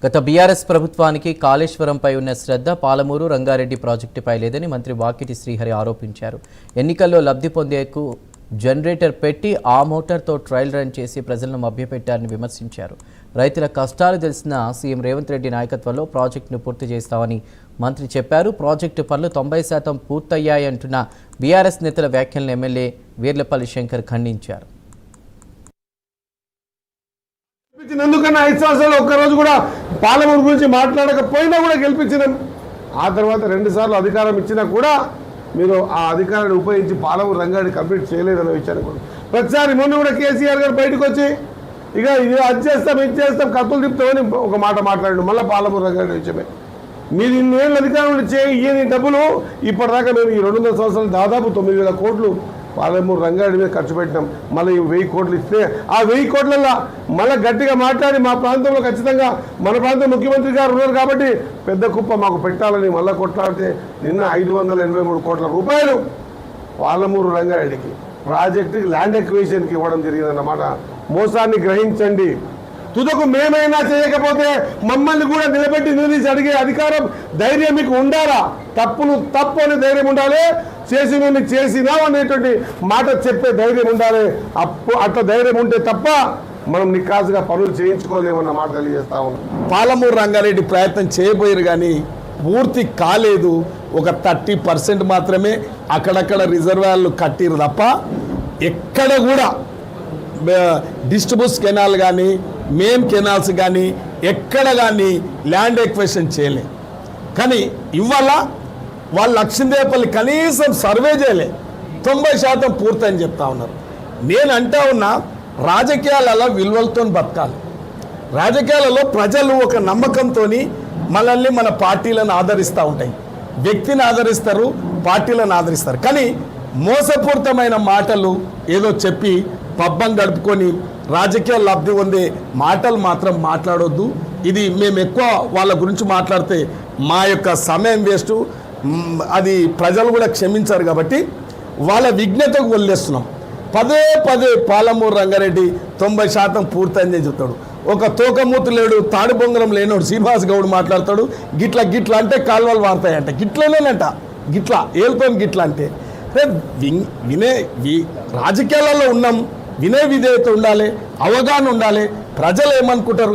గత బీఆర్ఎస్ ప్రభుత్వానికి కాళేశ్వరంపై ఉన్న శ్రద్ధ పాలమూరు రంగారెడ్డి ప్రాజెక్టుపై లేదని మంత్రి వాకిటి శ్రీహరి ఆరోపించారు. ఎన్నికల్లో లబ్ధి పొందేందుకు జనరేటర్ పెట్టి ఆ మోటార్తో ట్రయల్ రన్ చేసి ప్రజలను మభ్యపెట్టారని విమర్శించారు. రైతుల కష్టాలు తెలిసిన సీఎం రేవంత్ రెడ్డి నాయకత్వంలో ప్రాజెక్టును పూర్తి చేస్తామని మంత్రి చెప్పారు. ప్రాజెక్టు పనులు 90% పూర్తయ్యాయంటున్న బీఆర్ఎస్ నేతల వ్యాఖ్యలను ఎమ్మెల్యే వీర్లపల్లి శంకర్ ఖండించారు. ఎందుకన్నా 5 సంవత్సరాలు ఒక్కరోజు కూడా పాలమూరు గురించి మాట్లాడకపోయినా కూడా గెలిపించినాం. ఆ తర్వాత 2 సార్లు అధికారం ఇచ్చినా కూడా మీరు ఆ అధికారాన్ని ఉపయోగించి పాలమూరు రంగారెడ్డి కంప్లీట్ చేయలేదన్న విషయాన్ని కూడా ప్రతిసారి మొన్న కూడా కేసీఆర్ గారు బయటకు వచ్చి ఇక ఇది అది చేస్తాం ఇది చేస్తాం కత్తులు తిప్పుతామని ఒక మాట మాట్లాడండి. మళ్ళీ పాలమూరు రంగారెడ్డి విషయమే మీరు ఇన్నేళ్ళు అధికారంలో ఇయ్యని డబ్బులు ఇప్పటిదాకా మేము ఈ 200 సంవత్సరాలు దాదాపు 9,000 కోట్లు పాలమూరు రంగారెడ్డి మీద ఖర్చు పెట్టినాం. మళ్ళీ 1000 కోట్లు ఇస్తే ఆ 1000 కోట్లలో మళ్ళీ గట్టిగా మాట్లాడి మా ప్రాంతంలో ఖచ్చితంగా మన ప్రాంతం ముఖ్యమంత్రి గారు ఉన్నారు కాబట్టి పెద్ద కుప్ప మాకు పెట్టాలని మళ్ళీ కొట్లాడితే నిన్న 583 కోట్ల రూపాయలు పాలమూరు రంగారెడ్డికి ప్రాజెక్టుకి ల్యాండ్ ఎక్విజిషన్కి ఇవ్వడం జరిగిందన్నమాట. మోసాన్ని గ్రహించండి. తుదకు మేమైనా చేయకపోతే మమ్మల్ని కూడా నిలబెట్టి నిలదీసి అడిగే అధికారం ధైర్యం మీకు ఉండాలా? తప్పును తప్పు అనే ధైర్యం ఉండాలి, చేసినవి చేసినావు అనేటువంటి మాట చెప్పే ధైర్యం ఉండాలి. అట్లా ధైర్యం ఉంటే తప్ప మనం నికాసుగా పనులు చేయించుకోలేమన్న మాట తెలియజేస్తా ఉన్నాం. పాలమూరు రంగారెడ్డి ప్రయత్నం చేయబోయారు కానీ పూర్తి కాలేదు. ఒక 30% మాత్రమే అక్కడక్కడ రిజర్వాయర్లు కట్టిరు తప్ప ఎక్కడ కూడా డిస్ట్రిబ్యూషన్ కెనాల్ కానీ మెయిన్ కెనాల్స్ కానీ ఎక్కడ కానీ ల్యాండ్ ఎక్విజిషన్ చేయలే. కానీ ఇవాళ వాళ్ళు లక్షిందేపల్లి కనీసం సర్వే చేయలే, 90% పూర్తని చెప్తా ఉన్నారు. నేను అంటా ఉన్నా రాజకీయాలలో విలువలతో బతకాలి. రాజకీయాలలో ప్రజలు ఒక నమ్మకంతో మనల్ని మన పార్టీలను ఆదరిస్తూ ఉంటాయి. వ్యక్తిని ఆదరిస్తారు, పార్టీలను ఆదరిస్తారు. కానీ మోసపూరితమైన మాటలు ఏదో చెప్పి పబ్బం గడుపుకొని రాజకీయ లబ్ధి పొందే మాటలు మాత్రం మాట్లాడొద్దు. ఇది మేము ఎక్కువ వాళ్ళ గురించి మాట్లాడితే మా యొక్క సమయం వేస్ట్, అది ప్రజలు కూడా క్షమించారు. కాబట్టి వాళ్ళ విజ్ఞతకు వదిలేస్తున్నాం. పదే పాలమూరు రంగారెడ్డి 90% పూర్తయిందే చెప్తాడు. ఒక తోకమూతు లేడు, తాడు బొంగరం లేనోడు శ్రీనివాస్ గౌడ్ మాట్లాడతాడు. గిట్ల అంటే కాలువలు వాడతాయంట, గిట్లనేనంట, గిట్లా ఏల్పం గిట్ల అంటే రాజకీయాలలో ఉన్నాం. వినయ విధేయత ఉండాలి, అవగాహన ఉండాలి. ప్రజలు ఏమనుకుంటారు?